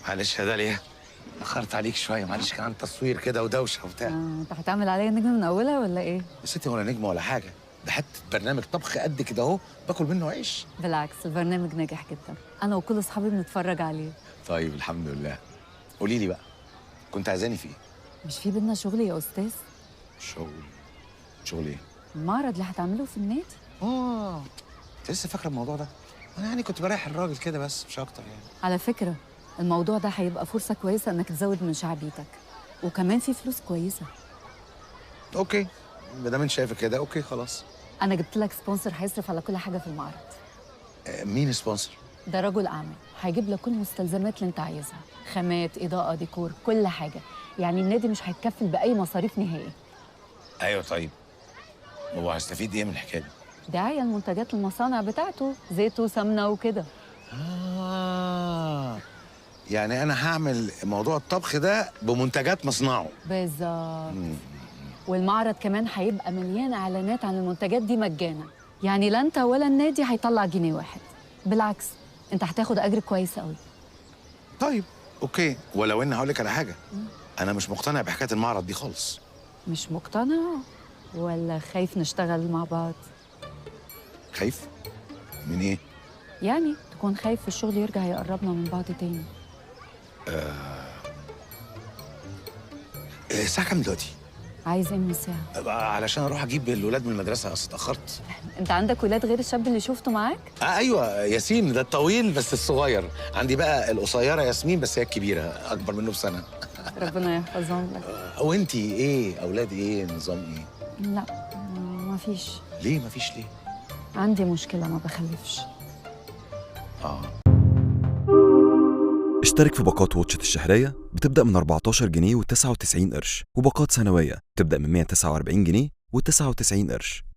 معلش يا داليا، اتأخرت عليك شوية. معلش كان عندي تصوير كده ودوشة وبتاع. انت هتعمل عليا نجم من اولها ولا ايه؟ يا ستي ولا نجمة ولا حاجة، ده حتة برنامج طبخ قد كده اهو باكل منه عيش. بالعكس البرنامج ناجح جدا، انا وكل اصحابي بنتفرج عليه. طيب الحمد لله. قولي لي بقى، كنت عايزاني في ايه؟ مش في بينا شغل يا استاذ؟ شغل؟ شغل ايه؟ المعرض اللي هتعمله في النادي. انت لسه فاكرة الموضوع ده؟ انا يعني كنت بريح الراجل كده بس مش اكتر يعني. على فكرة الموضوع ده هيبقى فرصة كويسة انك تزود من شعبيتك، وكمان في فلوس كويسة. اوكي، ما دام انت شايفه كده اوكي خلاص. انا جبت لك سبونسر هيصرف على كل حاجة في المعرض. مين سبونسر؟ ده رجل اعمال هيجيب لك كل المستلزمات اللي انت عايزها، خامات، اضاءة، ديكور، كل حاجة. يعني النادي مش هيتكفل بأي مصاريف نهائي. ايوه طيب، هو هستفيد ايه من الحكايه دي؟ دعاية لمنتجات المصانع بتاعته، زيت وسمنة وكده. يعني انا هعمل موضوع الطبخ ده بمنتجات مصنعه. بالظبط. والمعرض كمان هيبقى مليان اعلانات عن المنتجات دي مجانا، يعني لا انت ولا النادي هيطلع جنيه واحد. بالعكس انت هتاخد اجر كويس قوي. طيب اوكي، ولو ان هقول لك على حاجه، انا مش مقتنع بحكايه المعرض دي خالص. مش مقتنع ولا خايف نشتغل مع بعض؟ خايف من ايه؟ يعني تكون خايف في الشغل يرجع يقربنا من بعض تاني. الساعه كام دلوقتي؟ عايز ايه من الساعة؟ علشان اروح اجيب الولاد من المدرسه، اصل اتاخرت. انت عندك ولاد غير الشاب اللي شفته معاك؟ ايوه ياسين، ده الطويل بس الصغير. عندي بقى القصيره ياسمين بس هي الكبيره اكبر منه بسنه. ربنا يحفظهم لك. وانتي ايه؟ اولاد ايه؟ نظام ايه؟ لا مفيش. ليه مفيش ليه؟ عندي مشكلة ما بخلفش. اشترك في باقات واتشت الشهرية بتبدأ من 14 جنيه و99 قرش، وباقات سنوية تبدأ من 149 جنيه و99 قرش.